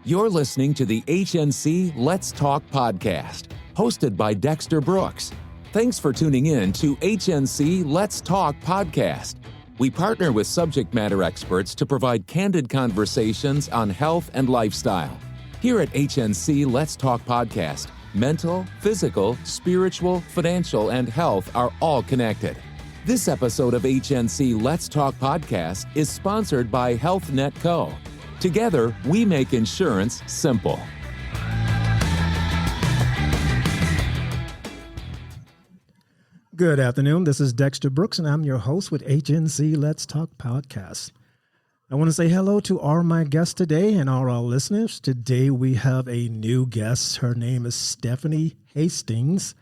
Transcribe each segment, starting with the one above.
You're listening to the HNC Let's Talk podcast, hosted by Dexter Brooks. Thanks for tuning in to HNC Let's Talk podcast. We partner with subject matter experts to provide candid conversations on health and lifestyle. Here at HNC Let's Talk podcast, mental, physical, spiritual, financial, and health are all connected. This episode of HNC Let's Talk podcast is sponsored by HealthNet Co. Together, we make insurance simple. Good afternoon. This is Dexter Brooks, and I'm your host with HNC Let's Talk podcast. I want to say hello to all my guests today and all our listeners. Today we have a new guest. Her name is Stephanie Hastings.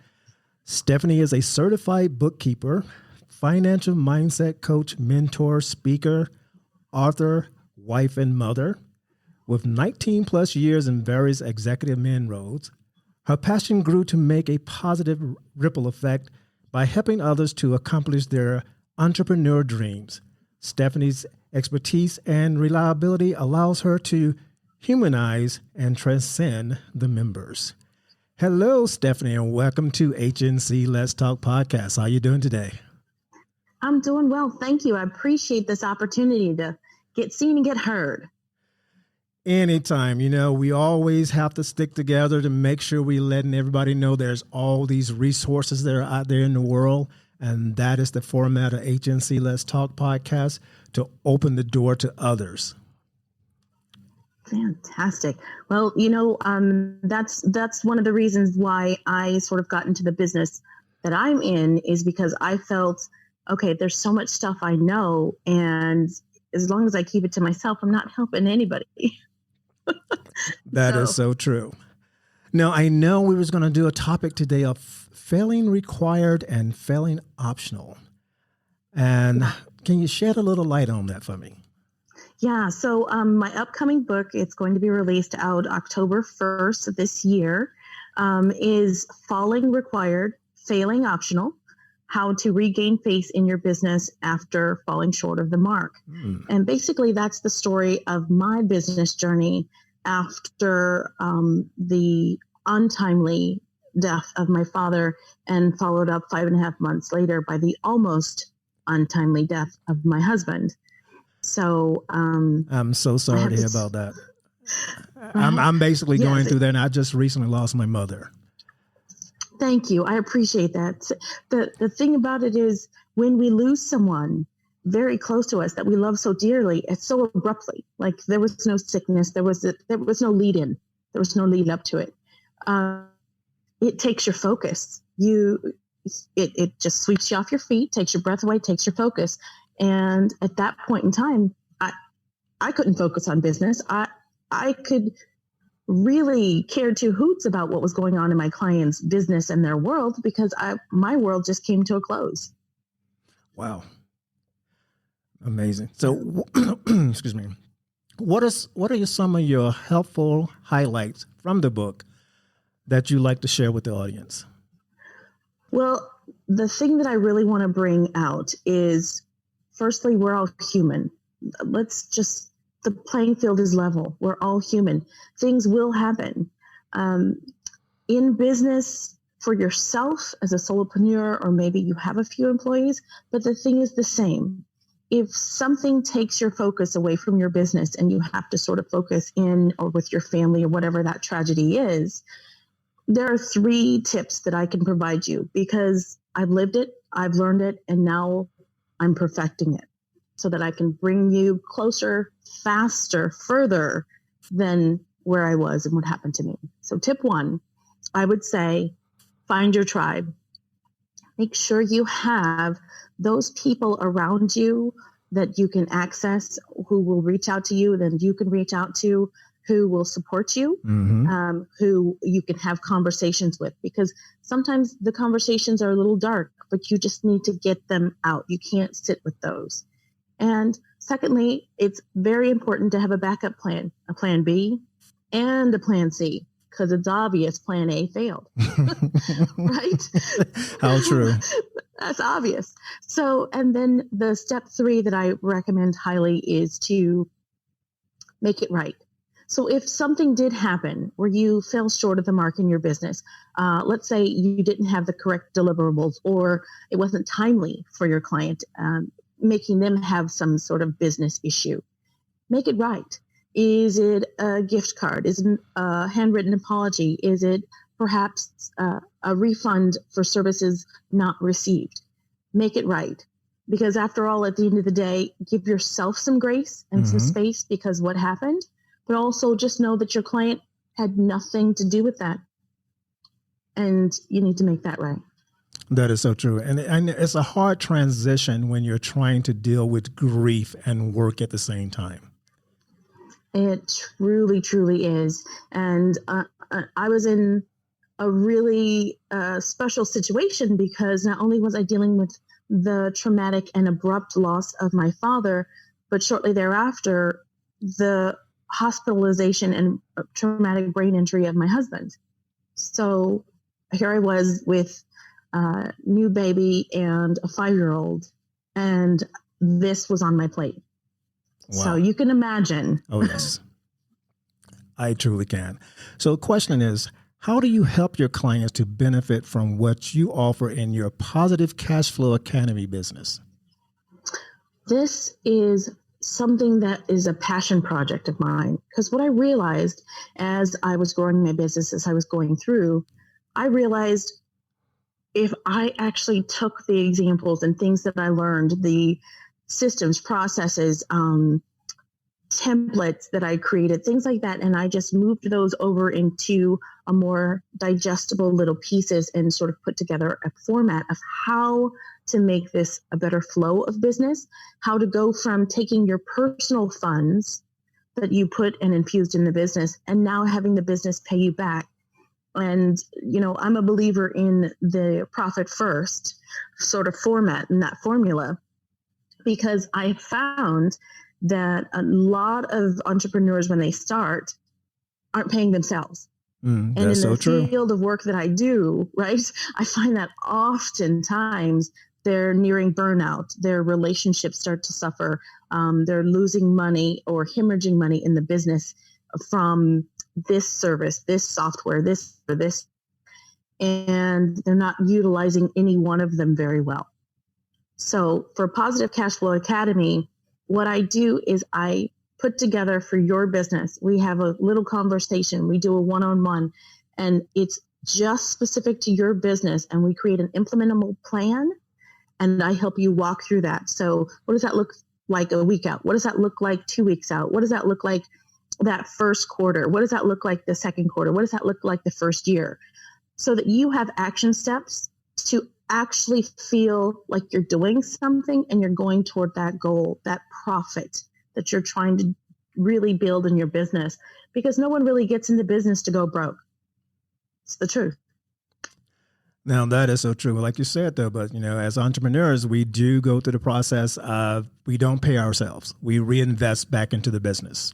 Stephanie is a certified bookkeeper, financial mindset coach, mentor, speaker, author, wife, and mother. With 19 plus years in various executive men roles, her passion grew to make a positive ripple effect by helping others to accomplish their entrepreneurial dreams. Stephanie's expertise and reliability allows her to humanize and transcend the members. Hello, Stephanie, and welcome to HNC Let's Talk podcast. How are you doing today? I'm doing well. Thank you. I appreciate this opportunity to get seen and get heard. Anytime. We always have to stick together to make sure we're letting everybody know there's all these resources that are out there in the world. And that is the format of HNC Let's Talk podcast, to open the door to others. Fantastic. Well, that's one of the reasons why I sort of got into the business that I'm in, is because I felt, okay, there's so much stuff I know, and as long as I keep it to myself, I'm not helping anybody. That is so true. Now, I know we was going to do a topic today of failing required and failing optional. And can you shed a little light on that for me? Yeah. So my upcoming book, it's going to be released out October 1st of this year, is Falling Required, Failing Optional: How to Regain Faith in Your Business After Falling Short of the Mark. And basically, that's the story of my business journey after the untimely death of my father, and followed up 5.5 months later by the almost untimely death of my husband. So I'm so sorry to hear about that. I'm basically going through that, and I just recently lost my mother. Thank you. I appreciate that. The thing about it is, when we lose someone very close to us that we love so dearly, it's so abruptly. Like, there was no sickness. There was no lead in. There was no lead up to it. It takes your focus. It just sweeps you off your feet, takes your breath away, takes your focus. And at that point in time, I couldn't focus on business. I could really care two hoots about what was going on in my client's business and their world, because my world just came to a close. Wow. Amazing. So, excuse me. What are some of your helpful highlights from the book that you like to share with the audience? Well, the thing that I really want to bring out is, firstly, we're all human. The playing field is level. We're all human. Things will happen. In business, for yourself as a solopreneur, or maybe you have a few employees, but the thing is the same. If something takes your focus away from your business and you have to sort of focus in or with your family or whatever that tragedy is, there are 3 tips that I can provide you, because I've lived it, I've learned it, and now I'm perfecting it, so that I can bring you closer, faster, further than where I was and what happened to me. So tip 1, I would say, find your tribe. Make sure you have those people around you that you can access, who will reach out to you, then you can reach out to, who will support you, who you can have conversations with, because sometimes the conversations are a little dark, but you just need to get them out. You can't sit with those. And secondly, it's very important to have a backup plan, a plan B and a plan C, because it's obvious plan A failed, right? How true. That's obvious. So, and then the step 3 that I recommend highly is to make it right. So if something did happen where you fell short of the mark in your business, let's say you didn't have the correct deliverables or it wasn't timely for your client, making them have some sort of business issue, make it right. Is it a gift card? Is it a handwritten apology? Is it perhaps a refund for services not received? Make it right. Because after all, at the end of the day, give yourself some grace and some space because what happened, but also just know that your client had nothing to do with that. And you need to make that right. That is so true. And it's a hard transition when you're trying to deal with grief and work at the same time. It truly, truly is. And I was in a really special situation because not only was I dealing with the traumatic and abrupt loss of my father, but shortly thereafter, the hospitalization and traumatic brain injury of my husband. So here I was with a new baby and a 5-year-old, and this was on my plate. Wow. So you can imagine. Oh, yes. I truly can. So the question is, how do you help your clients to benefit from what you offer in your Positive Cash Flow Academy business? This is something that is a passion project of mine, because what I realized as I was growing my business, as I was going through, I realized if I actually took the examples and things that I learned, the systems, processes, templates that I created, things like that, and I just moved those over into a more digestible little pieces and sort of put together a format of how to make this a better flow of business, how to go from taking your personal funds that you put and infused in the business and now having the business pay you back. And, you know, I'm a believer in the profit first sort of format and that formula, because I found that a lot of entrepreneurs, when they start, aren't paying themselves. And in the field of work that I do, right, I find that oftentimes they're nearing burnout. Their relationships start to suffer. They're losing money or hemorrhaging money in the business from this service, this software, this or this, and they're not utilizing any one of them very well. So for Positive Cash Flow Academy, what I do is I put together for your business. We have a little conversation. We do a one-on-one, and it's just specific to your business. And we create an implementable plan, and I help you walk through that. So what does that look like a week out? What does that look like 2 weeks out? What does that look like that first quarter? What does that look like the second quarter? What does that look like the first year? So that you have action steps to actually feel like you're doing something and you're going toward that goal, that profit that you're trying to really build in your business, because no one really gets into business to go broke. It's the truth. Now, that is so true. Like you said, though, but, you know, as entrepreneurs, we do go through the process of we don't pay ourselves. We reinvest back into the business.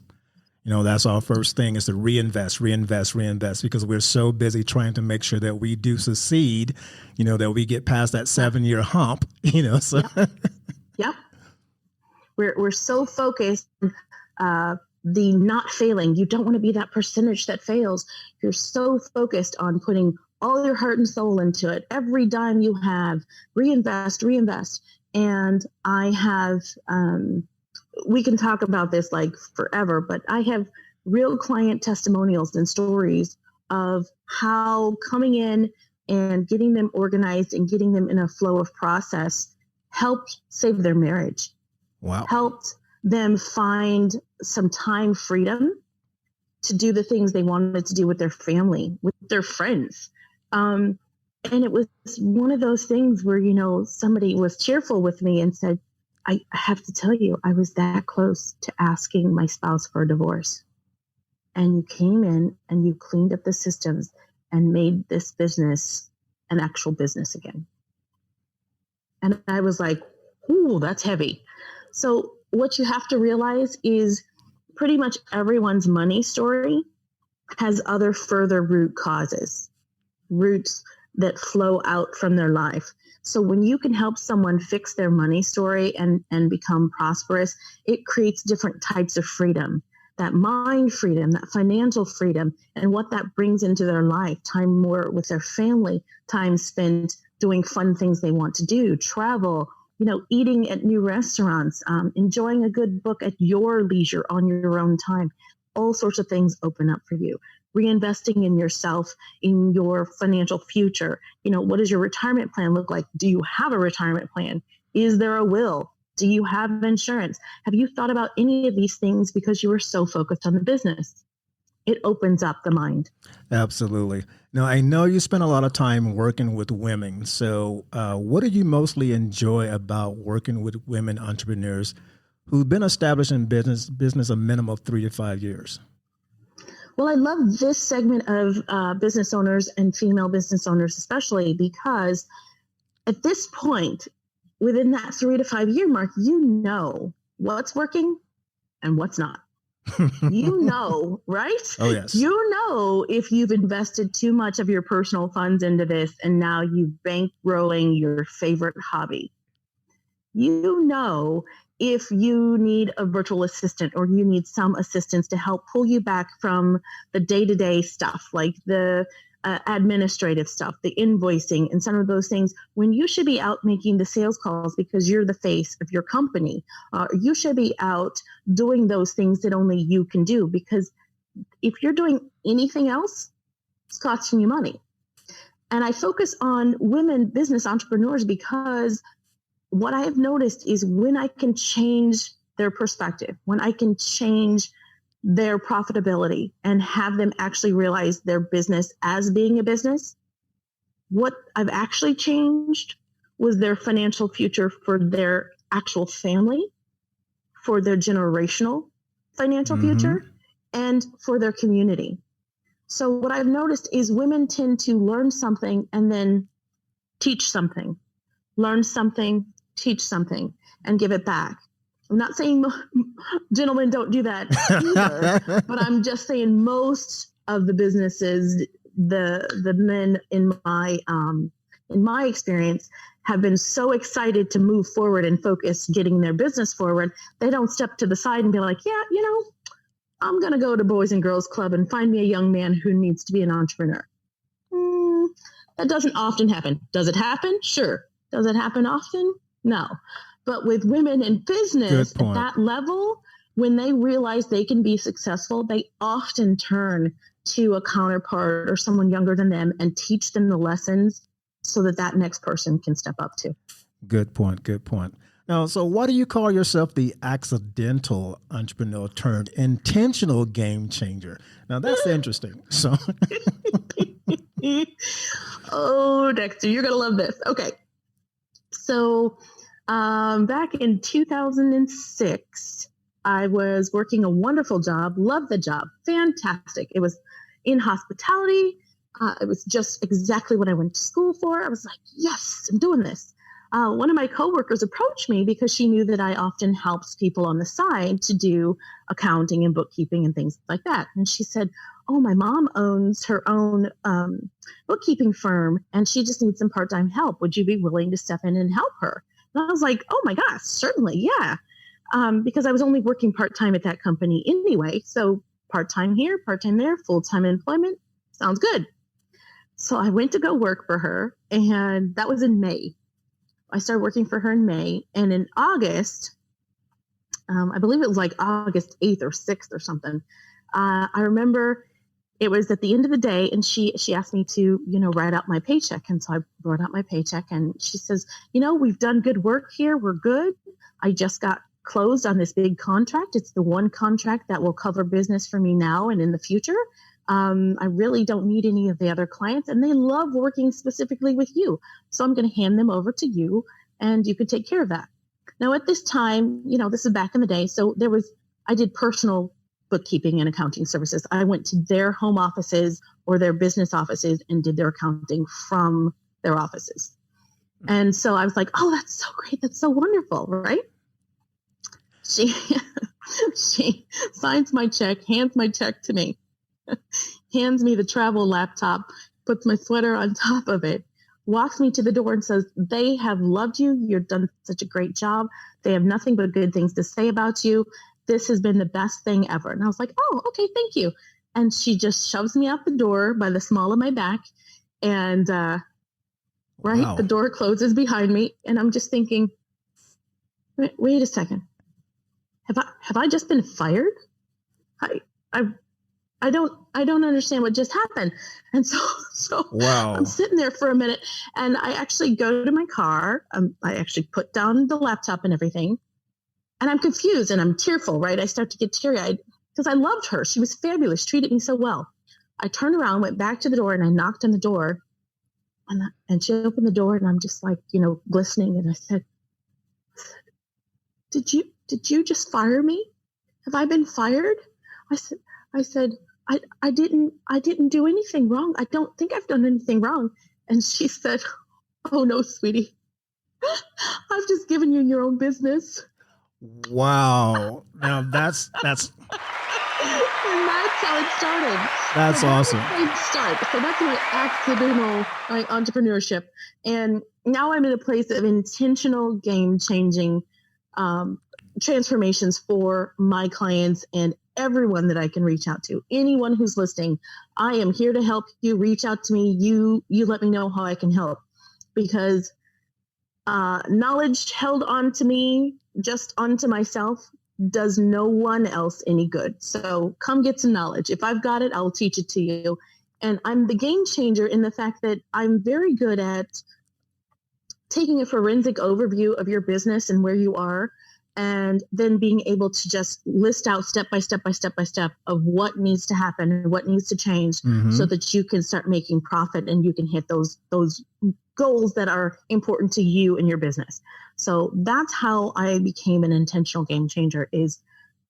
You know, that's our first thing is to reinvest, because we're so busy trying to make sure that we do succeed, you know, that we get past that 7-year hump, you know. So. Yep. We're so focused on the not failing. You don't want to be that percentage that fails. You're so focused on putting all your heart and soul into it. Every dime you have, reinvest. And I have, we can talk about this like forever, but I have real client testimonials and stories of how coming in and getting them organized and getting them in a flow of process helped save their marriage. Wow. Helped them find some time freedom to do the things they wanted to do with their family, with their friends. And it was one of those things where, you know, somebody was cheerful with me and said, I have to tell you, I was that close to asking my spouse for a divorce. And you came in and you cleaned up the systems and made this business an actual business again. And I was like, ooh, that's heavy. So what you have to realize is pretty much everyone's money story has other further root causes, roots that flow out from their life. So when you can help someone fix their money story and become prosperous, it creates different types of freedom. that mind freedom, that financial freedom, and what that brings into their life, time more with their family, time spent doing fun things they want to do, travel, eating at new restaurants, enjoying a good book at your leisure on your own time. All sorts of things open up for you. Reinvesting in yourself, in your financial future. What does your retirement plan look like? Do you have a retirement plan? Is there a will? Do you have insurance? Have you thought about any of these things because you were so focused on the business? It opens up the mind. Absolutely. Now, I know you spend a lot of time working with women. So what do you mostly enjoy about working with women entrepreneurs who've been established in business a minimum of 3 to 5 years? Well, I love this segment of business owners and female business owners, especially because at this point, within that 3 to 5 year mark, you know what's working and what's not. Right? Oh, yes. You know if you've invested too much of your personal funds into this and now you're bankrolling your favorite hobby. You know if you need a virtual assistant or you need some assistance to help pull you back from the day-to-day stuff, like the administrative stuff, the invoicing, and some of those things, when you should be out making the sales calls because you're the face of your company. You should be out doing those things that only you can do, because if you're doing anything else, it's costing you money. And I focus on women business entrepreneurs because what I have noticed is when I can change their perspective, when I can change their profitability and have them actually realize their business as being a business, what I've actually changed was their financial future for their actual family, for their generational financial future, and for their community. So what I've noticed is women tend to learn something and then teach something, learn something, teach something, and give it back. I'm not saying gentlemen don't do that either, but I'm just saying most of the businesses, the men in my experience, have been so excited to move forward and focus getting their business forward. They don't step to the side and be like, yeah, I'm going to go to Boys and Girls Club and find me a young man who needs to be an entrepreneur. That doesn't often happen. Does it happen? Sure. Does it happen often? No. But with women in business at that level, when they realize they can be successful, they often turn to a counterpart or someone younger than them and teach them the lessons so that next person can step up too. Good point. Good point. Now, so why do you call yourself the accidental entrepreneur turned intentional game changer? Now, that's interesting. So, oh, Dexter, you're going to love this. Okay. So, back in 2006, I was working a wonderful job, loved the job, fantastic. It was in hospitality. It was just exactly what I went to school for. I was like, yes, I'm doing this. One of my coworkers approached me because she knew that I often helped people on the side to do accounting and bookkeeping and things like that. And she said, oh, my mom owns her own bookkeeping firm and she just needs some part-time help. Would you be willing to step in and help her? And I was like, oh my gosh, certainly, yeah. Because I was only working part-time at that company anyway. So part-time here, part-time there, full-time employment, sounds good. So I went to go work for her, and that was in May. I started working for her in May, and in August, I believe it was like August 8th or 6th or something. I remember it was at the end of the day, and she asked me to, write out my paycheck. And so I wrote out my paycheck, and she says, we've done good work here. We're good. I just got closed on this big contract. It's the one contract that will cover business for me now and in the future. I really don't need any of the other clients, and they love working specifically with you. So I'm going to hand them over to you, and you can take care of that. Now, at this time, this is back in the day. So I did personal bookkeeping and accounting services. I went to their home offices or their business offices and did their accounting from their offices. And so I was like, oh, that's so great. That's so wonderful. Right. She signs my check, hands my check to me, hands me the travel laptop, puts my sweater on top of it, walks me to the door and says, they have loved you. You've done such a great job. They have nothing but good things to say about you. this has been the best thing ever. And I was like, oh, okay, thank you. And she just shoves me out the door by the small of my back. And Wow. the door closes behind me. And I'm just thinking, wait a second. Have I just been fired? I don't understand what just happened. And so Wow. I'm sitting there for a minute, and I actually go to my car. I actually put down the laptop and everything, and I'm confused and I'm tearful, right? I start to get teary-eyed because I loved her. She was fabulous, treated me so well. I turned around, went back to the door, and I knocked on the door, and she opened the door, and I'm just like, glistening. And I said, did you just fire me? Have I been fired? I said, I didn't do anything wrong. I don't think I've done anything wrong. And she said, oh no, sweetie, I've just given you your own business. Wow. Now that's And that's how it started. That's awesome. So that's my accidental entrepreneurship. And now I'm in a place of intentional game-changing transformations for my clients and everyone that I can reach out to. Anyone who's listening, I am here to help you. Reach out to me. You let me know how I can help, because knowledge held onto me, just onto myself, does no one else any good. So come get some knowledge. If I've got it, I'll teach it to you. And I'm the game changer in the fact that I'm very good at taking a forensic overview of your business and where you are, and then being able to just list out step by step of what needs to happen and what needs to change, so that you can start making profit and you can hit those goals that are important to you and your business. So that's how I became an intentional game changer. Is,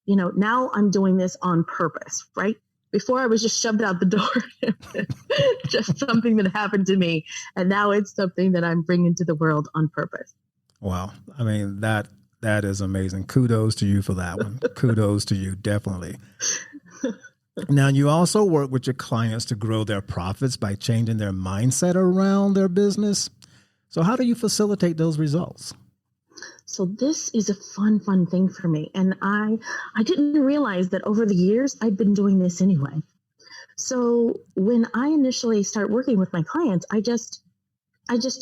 now I'm doing this on purpose, right? Before I was just shoved out the door, just something that happened to me. And now it's something that I'm bringing to the world on purpose. Wow. I mean, that is amazing. Kudos to you for that one. Kudos to you, definitely. Now, you also work with your clients to grow their profits by changing their mindset around their business. So how do you facilitate those results? So this is a fun thing for me. And I didn't realize that over the years I'd been doing this anyway. So when I initially start working with my clients, I just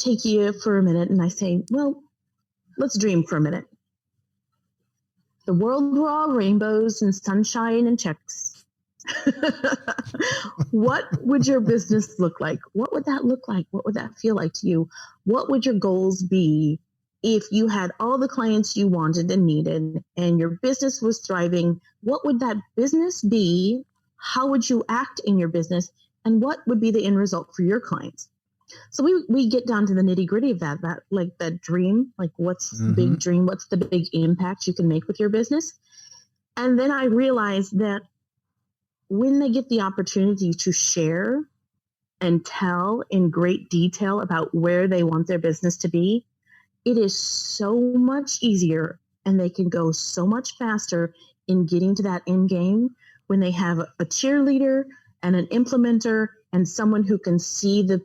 take you for a minute and I say, well, let's dream for a minute. The world were all rainbows and sunshine and checks. What would your business look like? What would that look like? What would that feel like to you? What would your goals be if you had all the clients you wanted and needed and your business was thriving? What would that business be? How would you act in your business? And what would be the end result for your clients? So we get down to the nitty gritty of that dream, like what's the big dream? What's the big impact you can make with your business? And then I realized that when they get the opportunity to share and tell in great detail about where they want their business to be, it is so much easier and they can go so much faster in getting to that end game when they have a cheerleader and an implementer and someone who can see the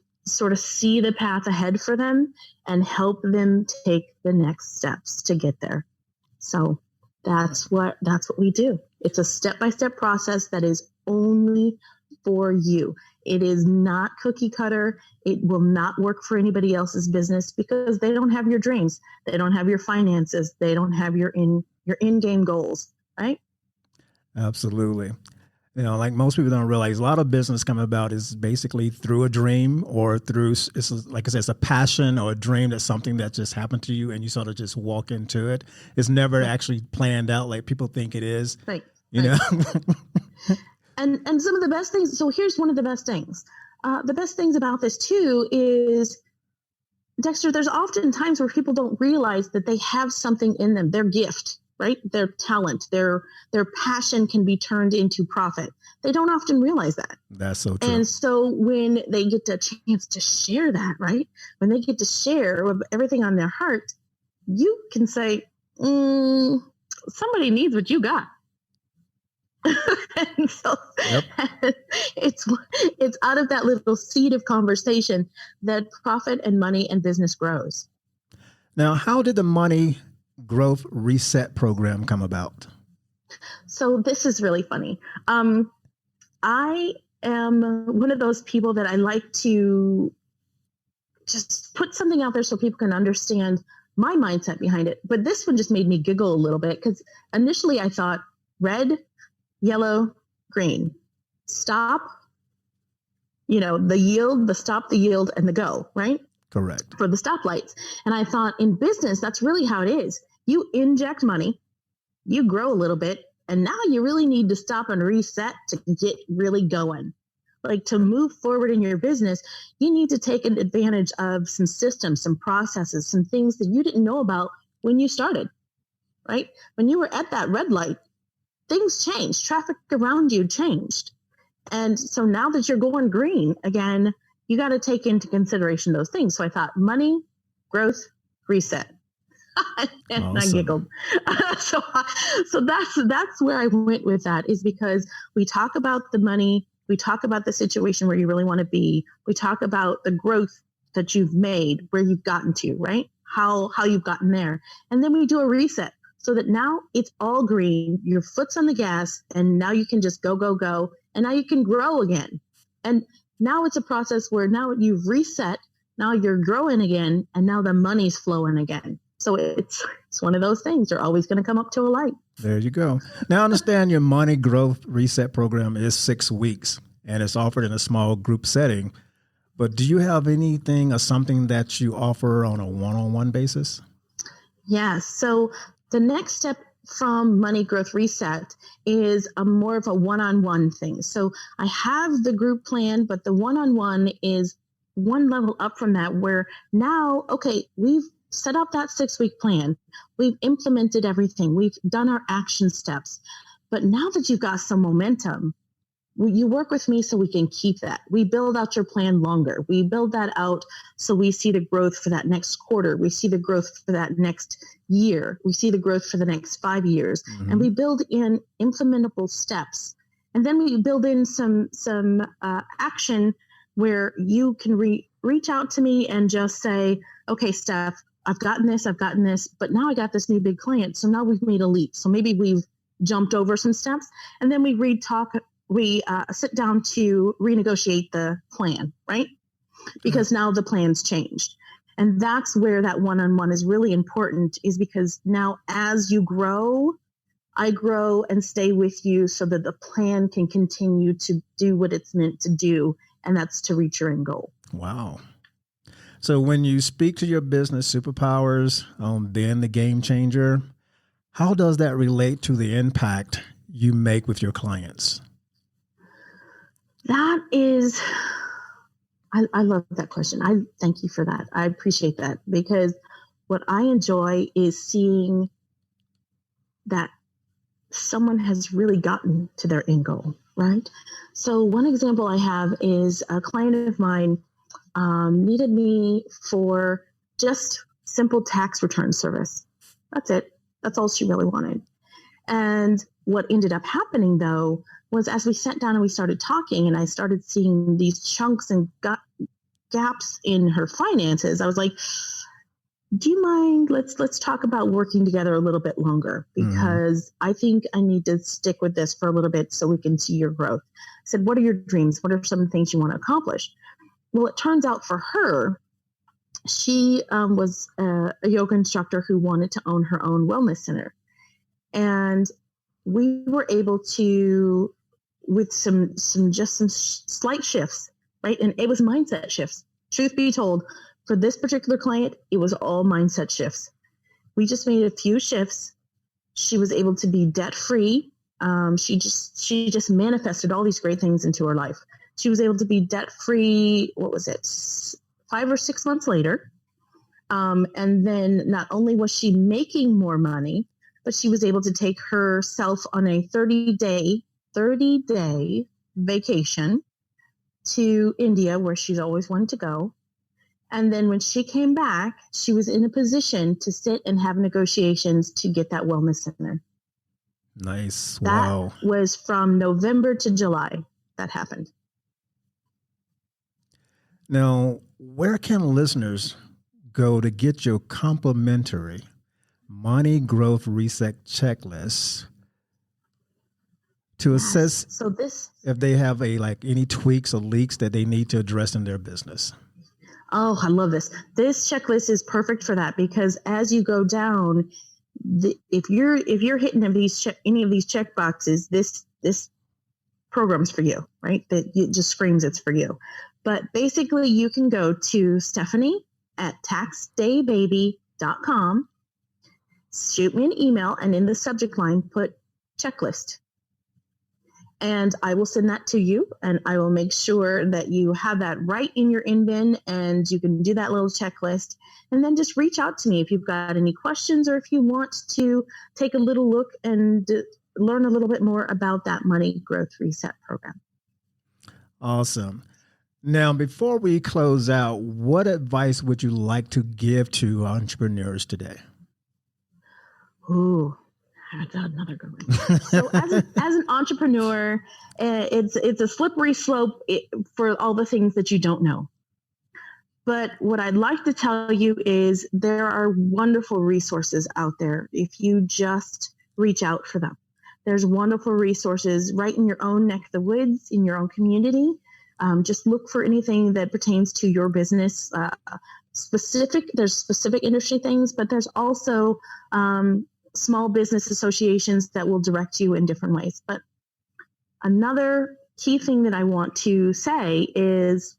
path ahead for them and help them take the next steps to get there. So that's what we do. It's a step-by-step process that is only for you. It is not cookie cutter. It will not work for anybody else's business because they don't have your dreams. They don't have your finances. They don't have your in-game goals, right? Absolutely. Like most people don't realize, a lot of business come about is basically through a dream or through, it's like I said, it's a passion or a dream. That's something that just happened to you and you sort of just walk into it. It's never actually planned out like people think it is. Right. know? And some of the best things. So here's one of the best things. The best things about this too is, Dexter, there's often times where people don't realize that they have something in them, their gift, right? Their talent, their passion can be turned into profit. They don't often realize that. That's so true. And so when they get a chance to share that, right? When they get to share everything on their heart, you can say, somebody needs what you got. And so it's out of that little seed of conversation that profit and money and business grows. Now, how did the Money Growth Reset program come about? So this is really funny. I am one of those people that I like to just put something out there so people can understand my mindset behind it. But this one just made me giggle a little bit because initially I thought red, yellow, green. Stop, the yield, the stop, the yield, and the go, right? Correct. For the stoplights. And I thought in business, that's really how it is. You inject money, you grow a little bit, and now you really need to stop and reset to get really going. Like to move forward in your business, you need to take advantage of some systems, some processes, some things that you didn't know about when you started, right? When you were at that red light, things changed. Traffic around you changed. And so now that you're going green again, you got to take into consideration those things. So I thought money, growth, reset. And awesome. I giggled. So that's where I went with that, is because we talk about the money, we talk about the situation where you really want to be, we talk about the growth that you've made, where you've gotten to, right? How you've gotten there. And then we do a reset so that now it's all green, your foot's on the gas, and now you can just go, go, go. And now you can grow again. And now it's a process where now you've reset, now you're growing again, and now the money's flowing again. So it's one of those things. You're always going to come up to a light. There you go. Now, I understand your Money Growth Reset program is 6 weeks, and it's offered in a small group setting. But do you have anything or something that you offer on a one-on-one basis? Yes. So the next step from Money Growth Reset is a more of a one-on-one thing. So I have the group plan, but the one-on-one is one level up from that, where now, okay, we've set up that 6-week plan. We've implemented everything. We've done our action steps. But now that you've got some momentum, you work with me so we can keep that. We build out your plan longer. We build that out so we see the growth for that next quarter. We see the growth for that next year. We see the growth for the next 5 years. Mm-hmm. And we build in implementable steps. And then we build in some action where you can reach out to me and just say, okay, Steph, I've gotten this, but now I got this new big client. So now we've made a leap. So maybe we've jumped over some steps, and then we sit down to renegotiate the plan, right? Because now the plan's changed. And that's where that one-on-one is really important, is because now as you grow, I grow and stay with you so that the plan can continue to do what it's meant to do, and that's to reach your end goal. Wow. So when you speak to your business superpowers on being the game changer, how does that relate to the impact you make with your clients? That is, I love that question. I thank you for that. I appreciate that, because what I enjoy is seeing that someone has really gotten to their end goal, right? So one example I have is a client of mine needed me for just simple tax return service. That's it. That's all she really wanted. And what ended up happening, though, was as we sat down and we started talking, and I started seeing these chunks and gaps in her finances, I was like, do you mind? Let's talk about working together a little bit longer, because I think I need to stick with this for a little bit so we can see your growth. I said, what are your dreams? What are some things you want to accomplish? Well, it turns out for her, she was a yoga instructor who wanted to own her own wellness center. And we were able to, with some slight shifts, right? And it was mindset shifts. Truth be told, for this particular client, it was all mindset shifts. We just made a few shifts. She was able to be debt free. She just manifested all these great things into her life. She was able to be debt free. What was it? 5 or 6 months later. And then not only was she making more money, but she was able to take herself on a 30-day vacation to India, where she's always wanted to go. And then when she came back, she was in a position to sit and have negotiations to get that wellness center. Nice. Wow. That was from November to July that happened. Now, where can listeners go to get your complimentary Money Growth Reset checklist to Yes. assess So this, if they have any tweaks or leaks that they need to address in their business. oh, I love this. This checklist is perfect for that, because as you go down, if you're hitting any of these check boxes, this program's for you, right? That it just screams it's for you. But basically, you can go to Stephanie at taxdaybaby.com, shoot me an email, and in the subject line, put checklist. And I will send that to you, and I will make sure that you have that right in your in-bin, and you can do that little checklist. And then just reach out to me if you've got any questions, or if you want to take a little look and learn a little bit more about that Money Growth Reset program. Awesome. Now, before we close out, what advice would you like to give to entrepreneurs today? Ooh, that's another good one. So as an entrepreneur, it's a slippery slope for all the things that you don't know. But what I'd like to tell you is there are wonderful resources out there if you just reach out for them. There's wonderful resources right in your own neck of the woods, in your own community. Just look for anything that pertains to your business. There's specific industry things, but there's also small business associations that will direct you in different ways. But another key thing that I want to say is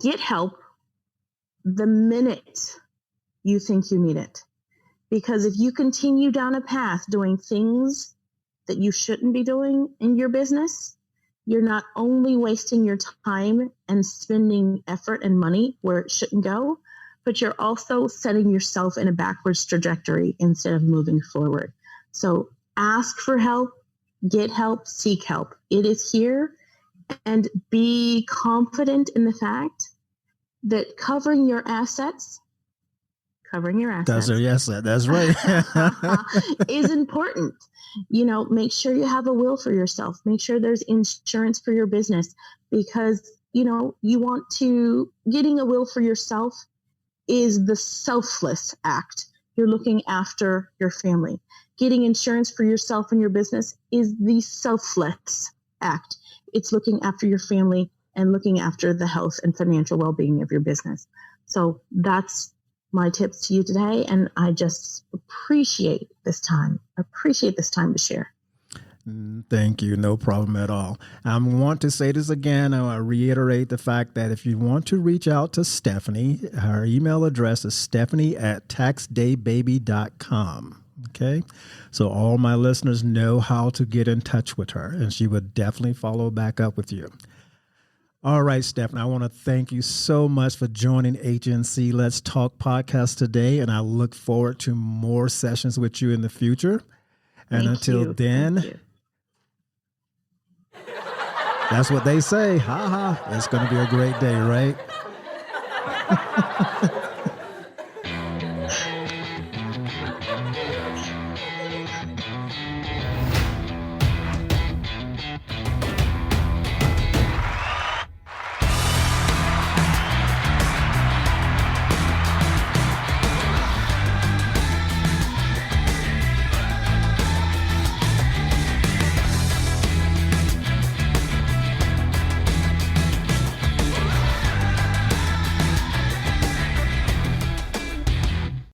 get help the minute you think you need it. Because if you continue down a path doing things that you shouldn't be doing in your business, you're not only wasting your time and spending effort and money where it shouldn't go, but you're also setting yourself in a backwards trajectory instead of moving forward. So ask for help, get help, seek help. It is here, and be confident in the fact that covering your assets. That's a yes, that's right. is important. Make sure you have a will for yourself. Make sure there's insurance for your business, because, getting a will for yourself is the selfless act. You're looking after your family. Getting insurance for yourself and your business is the selfless act. It's looking after your family and looking after the health and financial well-being of your business. So that's my tips to you today, and I just appreciate this time to share. Thank you. No problem at all. I want to say this again. I want to reiterate the fact that if you want to reach out to Stephanie, her email address is stephanie@taxdaybaby.com. Okay. So all my listeners know how to get in touch with her, and she would definitely follow back up with you. All right, Stephanie, I want to thank you so much for joining HNC Let's Talk podcast today, and I look forward to more sessions with you in the future. And until then, that's what they say. Ha ha. It's going to be a great day, right?